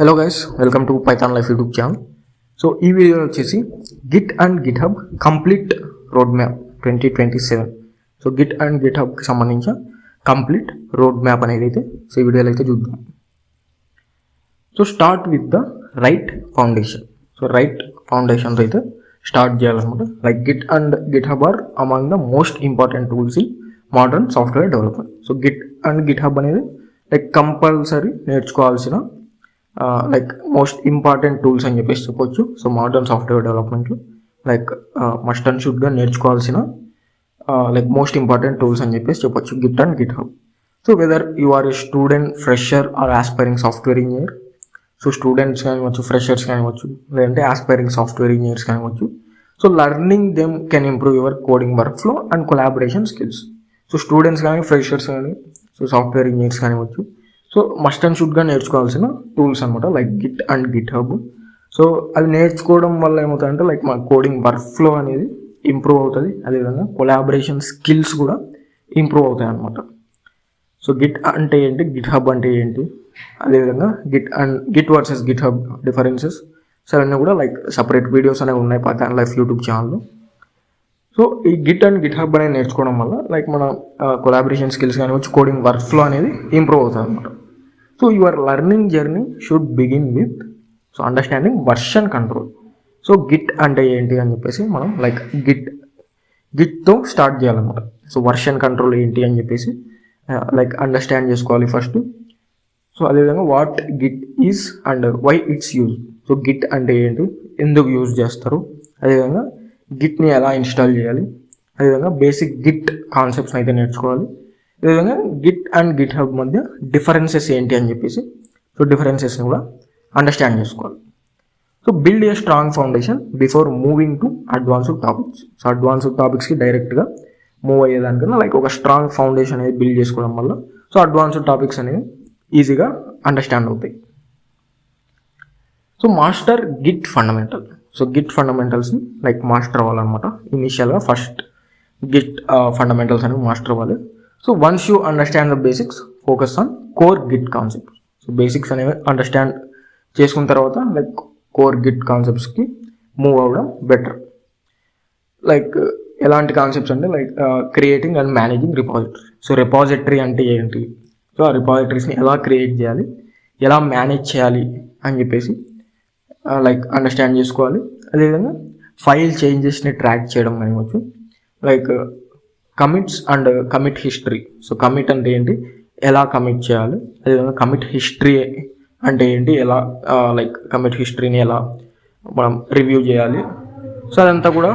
Hello guys, welcome to Python Life YouTube channel. So ఈ video వచ్చేసి Git and GitHub complete road map 2027. So Git and గిట్హబ్కి సంబంధించిన complete road map అనేది అయితే so ఈ వీడియోలో అయితే చూద్దాం. So start with the right foundation. So right ఫౌండేషన్తో అయితే స్టార్ట్ చేయాలన్నమాట. Like Git and GitHub are among the most important tools in modern software development. So Git and GitHub అనేది లైక్ కంపల్సరీ నేర్చుకోవాల్సిన లైక్ మోస్ట్ ఇంపార్టెంట్ టూల్స్ అని చెప్పేసి చెప్పొచ్చు. So modern software డెవలప్మెంట్లో like must and షుడ్గా నేర్చుకోవాల్సిన like most important tools అని చెప్పేసి చెప్పొచ్చు Git and GitHub. So whether you are a student, fresher or aspiring software engineer, so students కానివచ్చు, ఫ్రెషర్స్ కానివచ్చు, లేదంటే ఆస్పైరింగ్ సాఫ్ట్వేర్ ఇంజనీర్స్ కానివచ్చు, so learning them can improve your coding work flow and collaboration skills. So students కానీ, freshers కానీ, so software engineers కానివచ్చు, so must and షుడ్గా నేర్చుకోవాల్సిన tools అనమాట like Git and GitHub. So అది నేర్చుకోవడం వల్ల ఏమవుతుందంటే లైక్ మా కోడింగ్ వర్క్ ఫ్లో అనేది ఇంప్రూవ్ అవుతుంది, అదేవిధంగా కొలాబరేషన్ స్కిల్స్ కూడా ఇంప్రూవ్ అవుతాయి అనమాట. సో గిట్ అంటే ఏంటి, గిట్హబ్ అంటే ఏంటి, అదేవిధంగా Git versus GitHub differences, so అవన్నీ కూడా లైక్ సపరేట్ వీడియోస్ అనేవి ఉన్నాయి పైథాన్ లైఫ్ యూట్యూబ్ ఛానల్లో. సో ఈ గిట్ అండ్ గిట్హబ్ అనేది నేర్చుకోవడం వల్ల లైక్ మన కొలాబరేషన్ స్కిల్స్ కానివచ్చు, కోడింగ్ వర్క్ ఫ్లో అనేది ఇంప్రూవ్ అవుతుంది అనమాట. So your learning journey should begin with so understanding version control. So Git అంటే ఏంటి అని చెప్పేసి మనం లైక్ గిట్తో స్టార్ట్ చేయాలన్నమాట. సో వర్షన్ కంట్రోల్ ఏంటి అని చెప్పేసి లైక్ అండర్స్టాండ్ చేసుకోవాలి ఫస్ట్. సో అదేవిధంగా what Git is and why it's use. So Git అంటే ఏంటి, ఎందుకు యూజ్ చేస్తారు, అదేవిధంగా గిట్ని ఎలా ఇన్స్టాల్ చేయాలి, అదేవిధంగా బేసిక్ గిట్ కాన్సెప్ట్స్ని అయితే నేర్చుకోవాలి. అదేవిధంగా గిట్ అండ్ గిట్హబ్ మధ్య డిఫరెన్సెస్ ఏంటి అని చెప్పేసి సో డిఫరెన్సెస్ని కూడా అండర్స్టాండ్ చేసుకోవాలి. So build a strong foundation before moving to advanced topics. So advanced టాపిక్స్కి డైరెక్ట్గా మూవ్ అయ్యేదానికన్నా లైక్ ఒక స్ట్రాంగ్ ఫౌండేషన్ అనేది బిల్డ్ చేసుకోవడం వల్ల సో అడ్వాన్స్డ్ టాపిక్స్ అనేవి ఈజీగా అండర్స్టాండ్ అవుతాయి. So master Git fundamental. So Git ఫండమెంటల్స్ని లైక్ మాస్టర్ అవ్వాలన్నమాట. ఇనిషియల్గా ఫస్ట్ గిట్ ఫండమెంటల్స్ అనేవి మాస్టర్ అవ్వాలి. So once you understand the basics, focus on core Git concepts. So basics అనేవి అండర్స్టాండ్ చేసుకున్న తర్వాత లైక్ కోర్ గిట్ కాన్సెప్ట్స్కి మూవ్ అవ్వడం బెటర్. లైక్ ఎలాంటి కాన్సెప్ట్స్ అంటే like creating and managing repository. So repository అంటే ఏంటి, సో ఆ రిపాజిటరీస్ని ఎలా క్రియేట్ చేయాలి, ఎలా మేనేజ్ చేయాలి అని చెప్పేసి లైక్ అండర్స్టాండ్ చేసుకోవాలి. అదేవిధంగా ఫైల్ చేంజెస్ని ట్రాక్ చేయడం కానివచ్చు, like commits and commit history. So commit అంటే ఏంటి, ఎలా కమిట్ చేయాలి, అదేవిధంగా కమిట్ హిస్టరీ అంటే ఏంటి, ఎలా లైక్ కమిట్ హిస్టరీని ఎలా మనం రివ్యూ చేయాలి. సో అదంతా కూడా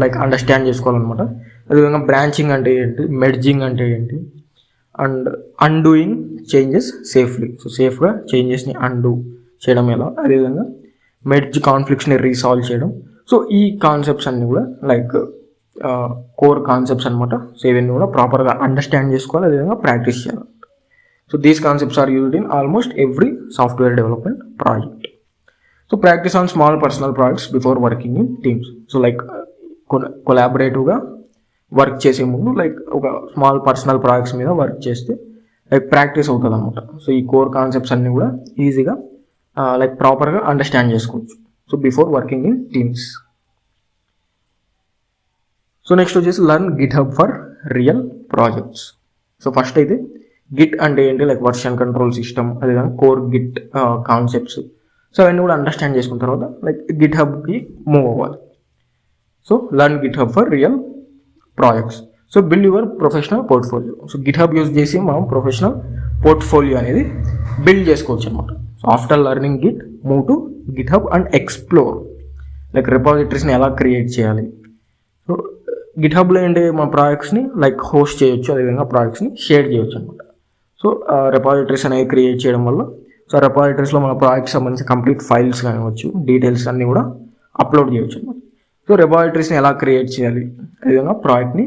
లైక్ అండర్స్టాండ్ చేసుకోవాలన్నమాట. అదేవిధంగా బ్రాంచింగ్ అంటే ఏంటి, మెర్జింగ్ అంటే ఏంటి, and undoing changes safely. So సేఫ్గా చేంజెస్ని అన్డూ చేయడం ఎలా, అదేవిధంగా మెర్జ్ కాన్ఫ్లిక్ట్స్ని రీసాల్వ్ చేయడం. సో ఈ కాన్సెప్ట్స్ అన్నీ కూడా లైక్ కోర్ కాన్సెప్ట్స్ అనమాట. సో ఇవన్నీ కూడా ప్రాపర్గా అండర్స్టాండ్ చేసుకోవాలి, అదేవిధంగా ప్రాక్టీస్ చేయాలి. So these concepts are used in almost every software development project. So practice on small personal projects before working in teams. So like కొలాబరేటివ్గా వర్క్ చేసే ముందు లైక్ ఒక స్మాల్ పర్సనల్ ప్రాజెక్ట్స్ మీద వర్క్ చేస్తే like practice అవుతుంది అనమాట. So ఈ core concepts అన్నీ కూడా ఈజీగా లైక్ ప్రాపర్గా అండర్స్టాండ్ చేసుకోవచ్చు. So before working in teams. So next వచ్చేసి learn GitHub for real projects. So first అయితే గిట్ అంటే ఏంటి, లైక్ వర్షన్ కంట్రోల్ సిస్టమ్, అదేవిధంగా కోర్ గిట్ కాన్సెప్ట్స్. సో అవన్నీ కూడా అండర్స్టాండ్ చేసుకున్న తర్వాత లైక్ గిట్హబ్కి మూవ్ అవ్వాలి. So learn GitHub for real projects. So build your professional portfolio. So GitHub use చేసి మనం ప్రొఫెషనల్ పోర్ట్ఫోలియో అనేది బిల్డ్ చేసుకోవచ్చు అనమాట. So after learning Git, move to GitHub and explore like రిపాజిటరీస్ని ఎలా క్రియేట్ చేయాలి. సో గిట్హబ్లో ఏంటి, మన ప్రాజెక్ట్స్ని లైక్ హోస్ట్ చేయొచ్చు, అదేవిధంగా ప్రాజెక్ట్స్ని షేర్ చేయొచ్చు అనమాట. సో రిపాజిటరీస్ అనేవి క్రియేట్ చేయడం వల్ల సో రిపాజిటరీస్లో మన ప్రాజెక్ట్కి సంబంధించిన కంప్లీట్ ఫైల్స్ కానివచ్చు, డీటెయిల్స్ అన్నీ కూడా అప్లోడ్ చేయొచ్చు అనమాట. సో రిపాజిటరీస్ని ఎలా క్రియేట్ చేయాలి, అదేవిధంగా ప్రాజెక్ట్ని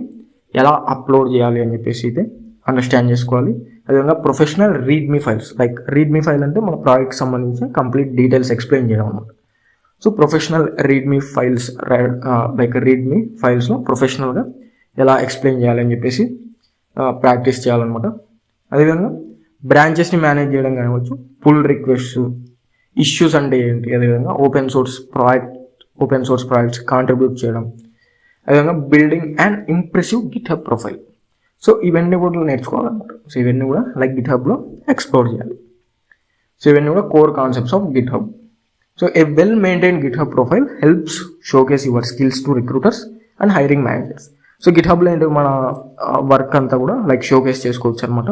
ఎలా అప్లోడ్ చేయాలి అని చెప్పేసి అయితే అండర్స్టాండ్ చేసుకోవాలి. అదేవిధంగా professional readme files, like readme file అంటే మన ప్రాజెక్ట్కి సంబంధించిన కంప్లీట్ డీటెయిల్స్ ఎక్స్ప్లెయిన్ చేయడం అనమాట. So professional readme files like readme ఫైల్స్లో ప్రొఫెషనల్గా ఎలా ఎక్స్ప్లెయిన్ చేయాలని చెప్పేసి ప్రాక్టీస్ చేయాలన్నమాట. అదేవిధంగా బ్రాంచెస్ని మేనేజ్ చేయడం కానివచ్చు, పుల్ రిక్వెస్ట్, ఇష్యూస్ అంటే ఏంటి, అదేవిధంగా ఓపెన్ సోర్స్ ప్రాజెక్ట్స్ కాంట్రిబ్యూట్ చేయడం, అదేవిధంగా building and impressive GitHub profile. So ఇవన్నీ కూడా నేర్చుకోవాలన్నమాట. సో ఇవన్నీ కూడా లైక్ గిట్హబ్లో ఎక్స్ప్లోర్ చేయాలి. సో ఇవన్నీ కూడా core concepts of GitHub. So a well maintain GitHub profile helps showcase your skills to recruiters and hiring managers. So గిట్హబ్లో ఏంటి మన వర్క్ అంతా కూడా లైక్ షోకేస్ చేసుకోవచ్చు అనమాట.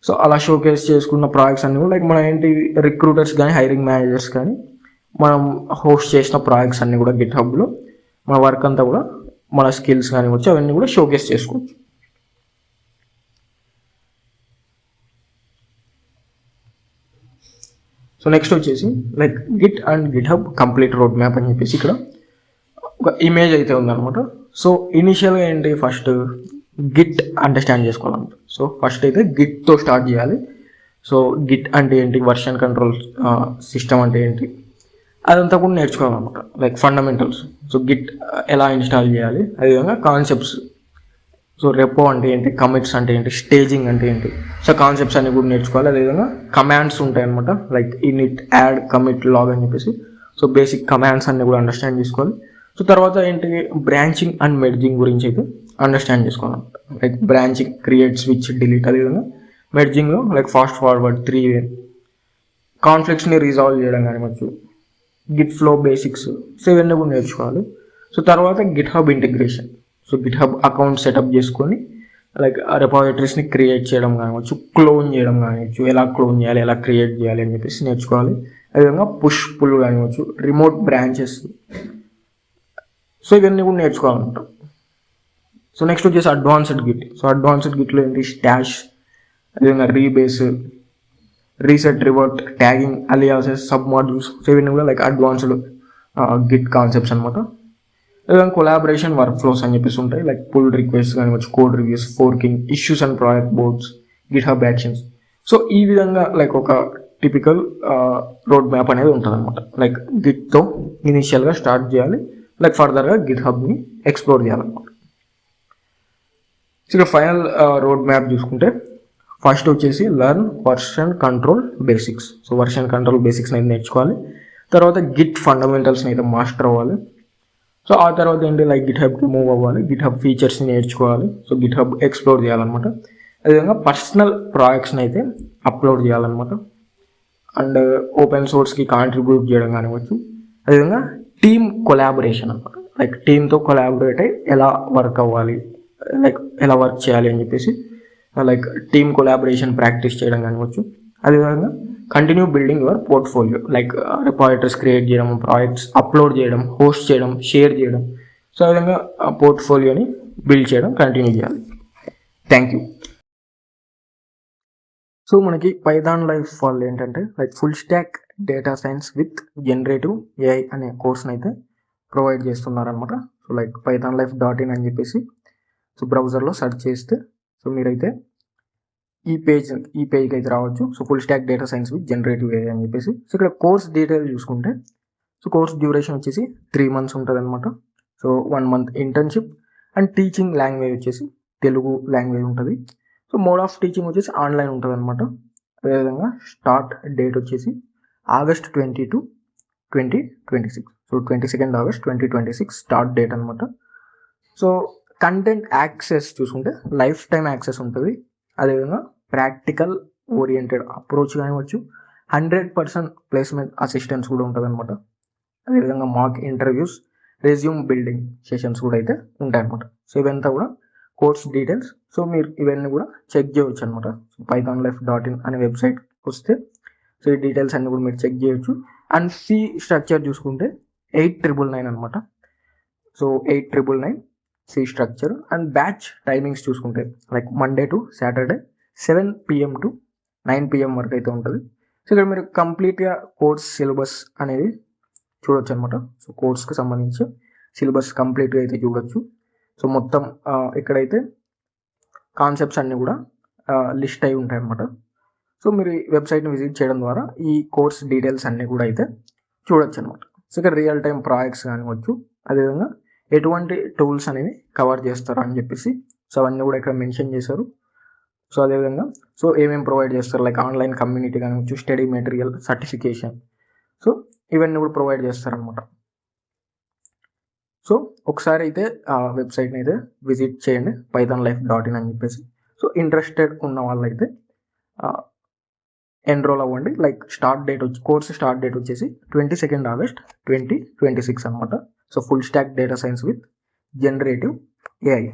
సో అలా షోకేస్ చేసుకున్న ప్రాజెక్ట్స్ అన్ని కూడా లైక్ మన ఏంటి రిక్రూటర్స్ కానీ హైరింగ్ మేనేజర్స్ కానీ మనం హోస్ట్ చేసిన ప్రాజెక్ట్స్ అన్ని కూడా గిట్హబ్లో మన వర్క్ అంతా కూడా మన స్కిల్స్ కానీ వచ్చి అవన్నీ కూడా షోకేస్ చేసుకోవచ్చు. సో నెక్స్ట్ వచ్చేసి like Git and GitHub complete road map అని చెప్పేసి ఇక్కడ ఒక ఇమేజ్ అయితే ఉందన్నమాట. సో ఇనిషియల్గా ఏంటి ఫస్ట్ గిట్ అండర్స్టాండ్ చేసుకోవాలన్నమాట. సో ఫస్ట్ అయితే గిట్తో స్టార్ట్ చేయాలి. సో గిట్ అంటే ఏంటి, వర్షన్ కంట్రోల్ సిస్టమ్ అంటే ఏంటి, అదంతా కూడా నేర్చుకోవాలన్నమాట లైక్ ఫండమెంటల్స్. సో గిట్ ఎలా ఇన్స్టాల్ చేయాలి, అదేవిధంగా కాన్సెప్ట్స్. సో రెపో అంటే ఏంటి, కమిట్స్ అంటే ఏంటి, స్టేజింగ్ అంటే ఏంటి, సో కాన్సెప్ట్స్ అన్ని కూడా నేర్చుకోవాలి. అదేవిధంగా కమాండ్స్ ఉంటాయి అనమాట like init, add, commit, log అని చెప్పేసి. సో బేసిక్ కమాండ్స్ అన్ని కూడా అండర్స్టాండ్ చేసుకోవాలి. సో తర్వాత ఏంటి బ్రాంచింగ్ అండ్ మెర్జింగ్ గురించి అయితే అండర్స్టాండ్ చేసుకోవాలన్నమాట. Like branching, create, switch, delete. అదేవిధంగా మెర్జింగ్లో లైక్ ఫాస్ట్ ఫార్వర్డ్, 3-way కాన్ఫ్లిక్ట్స్ని రిజాల్వ్ చేయడం కానివచ్చు, గిట్ ఫ్లో బేసిక్స్. సో ఇవన్నీ కూడా నేర్చుకోవాలి. సో తర్వాత GitHub integration. So GitHub account setup చేసుకొని లైక్ రెపాజిటరీస్ని క్రియేట్ చేయడం కానివచ్చు, క్లోన్ చేయడం కానివచ్చు, ఎలా క్లోన్ చేయాలి, ఎలా క్రియేట్ చేయాలి అని చెప్పేసి నేర్చుకోవాలి. అదేవిధంగా పుష్ పుల్ కానివచ్చు, రిమోట్ బ్రాంచెస్. సో ఇవన్నీ కూడా నేర్చుకోవాలన్నమాట. సో నెక్స్ట్ వచ్చేసి అడ్వాన్స్డ్ గిట్. సో అడ్వాన్స్డ్ గిట్లో ఏంటి స్టాష్, అదేవిధంగా rebase, reset, revert, tagging, aliases, submodules. So ఇవన్నీ కూడా లైక్ అడ్వాన్స్డ్ గిట్ కాన్సెప్ట్స్ అనమాట. అదేవిధంగా కొలాబరేషన్ వర్క్ ఫ్లోస్ అని చెప్పేసి ఉంటాయి లైక్ పుల్ రిక్వెస్ట్ కానివచ్చు, code reviews, forking, issues and project boards, GitHub actions. So ఈ విధంగా లైక్ ఒక టిపికల్ రోడ్ మ్యాప్ అనేది ఉంటుంది అనమాట. లైక్ గిట్తో ఇనిషియల్గా స్టార్ట్ చేయాలి, లైక్ ఫర్దర్గా గిట్ హబ్ని ఎక్స్ప్లోర్ చేయాలన్నమాట. ఇక్కడ ఫైనల్ రోడ్ మ్యాప్ చూసుకుంటే ఫస్ట్ వచ్చేసి learn version control basics. So version control బేసిక్స్ని అయితే నేర్చుకోవాలి. తర్వాత గిట్ ఫండమెంటల్స్ని అయితే మాస్టర్ అవ్వాలి. సో ఆ తర్వాత ఏంటి లైక్ గిట్ హబ్కి మూవ్ అవ్వాలి, గిట్ హబ్ ఫీచర్స్ని నేర్చుకోవాలి. సో గిట్ హబ్ ఎక్స్ప్లోర్ చేయాలన్నమాట. అదేవిధంగా పర్సనల్ ప్రాజెక్ట్స్ని అయితే అప్లోడ్ చేయాలన్నమాట. అండ్ ఓపెన్ సోర్స్కి కాంట్రిబ్యూట్ చేయడం కానివచ్చు. అదేవిధంగా టీమ్ కొలాబరేషన్ అనమాట. లైక్ టీమ్తో కొలాబరేట్ అయ్యి ఎలా వర్క్ అవ్వాలి, లైక్ ఎలా వర్క్ చేయాలి అని చెప్పేసి లైక్ టీమ్ కొలాబరేషన్ ప్రాక్టీస్ చేయడం కానివచ్చు. అదేవిధంగా continue building your portfolio like repositories create చేయడం, ప్రాజెక్ట్స్ అప్లోడ్ చేయడం, హోస్ట్ చేయడం, షేర్ చేయడం. సో ఆ విధంగా పోర్ట్ఫోలియోని బిల్డ్ చేయడం కంటిన్యూ చేయాలి. Thank you. సో మనకి పైథాన్ లైఫ్ వాళ్ళు ఏంటంటే like full stock data science with generative AI అనే కోర్స్ని అయితే ప్రొవైడ్ చేస్తున్నారనమాట. సో లైక్ pythonlife.in అని చెప్పేసి సో బ్రౌజర్లో సెర్చ్ చేస్తే సో మీరైతే ఈ పేజ్కి అయితే రావచ్చు. So full stock data science with generative AI అని చెప్పేసి. సో ఇక్కడ కోర్స్ డీటెయిల్ చూసుకుంటే సో కోర్స్ డ్యూరేషన్ వచ్చేసి 3 months ఉంటుంది అనమాట. So 1 month internship and teaching language వచ్చేసి తెలుగు లాంగ్వేజ్ ఉంటుంది. సో మోడ్ ఆఫ్ టీచింగ్ వచ్చేసి ఆన్లైన్ ఉంటుంది అనమాట. అదేవిధంగా స్టార్ట్ డేట్ వచ్చేసి August 22, 2026. So 22nd August 2026 start date అనమాట. సో కంటెంట్ యాక్సెస్ చూసుకుంటే లైఫ్ టైం యాక్సెస్ ఉంటుంది. అదేవిధంగా practical oriented approach కానివచ్చు, 100% placement assistance కూడా ఉంటుంది అనమాట. అదేవిధంగా mock interviews, resume building sessions కూడా అయితే ఉంటాయన్నమాట. సో ఇవంతా కూడా కోర్స్ డీటెయిల్స్. సో మీరు ఇవన్నీ కూడా చెక్ చేయవచ్చు అనమాట. సో pythonlife.in అనే వెబ్సైట్ వస్తే సో ఈ డీటెయిల్స్ అన్ని కూడా మీరు చెక్ చేయొచ్చు. అండ్ ఫీ స్ట్రక్చర్ చూసుకుంటే 8,999 అనమాట. So 8,999 fee structure. And batch timings చూసుకుంటే like Monday to Saturday 7 PM to 9 PM వరకు అయితే ఉంటుంది. సో ఇక్కడ మీరు కంప్లీట్గా కోర్స్ సిలబస్ అనేది చూడొచ్చు అనమాట. సో కోర్స్కి సంబంధించి సిలబస్ కంప్లీట్గా అయితే చూడొచ్చు. సో మొత్తం ఇక్కడైతే కాన్సెప్ట్స్ అన్నీ కూడా లిస్ట్ అయి ఉంటాయి అనమాట. సో మీరు ఈ వెబ్సైట్ని విజిట్ చేయడం ద్వారా ఈ కోర్స్ డీటెయిల్స్ అన్నీ కూడా అయితే చూడొచ్చు అనమాట. సో ఇక్కడ రియల్ టైం ప్రాజెక్ట్స్ కానివచ్చు, అదేవిధంగా ఎటువంటి టూల్స్ అనేవి కవర్ చేస్తారు అని చెప్పేసి సో అవన్నీ కూడా ఇక్కడ మెన్షన్ చేశారు. సో అదేవిధంగా సో ఏమేమి ప్రొవైడ్ చేస్తారు లైక్ ఆన్లైన్ కమ్యూనిటీ కానివచ్చు, స్టడీ మెటీరియల్, సర్టిఫికేషన్. సో ఇవన్నీ కూడా ప్రొవైడ్ చేస్తారనమాట. సో ఒకసారి అయితే ఆ వెబ్సైట్ని అయితే విజిట్ చేయండి, pythonlife.in అని చెప్పేసి. సో ఇంట్రెస్టెడ్ ఉన్న వాళ్ళైతే ఎన్రోల్ అవ్వండి. లైక్ కోర్స్ స్టార్ట్ డేట్ వచ్చేసి 22 ఆగస్ట్ 2026 అనమాట. So full stock data science with generative AI.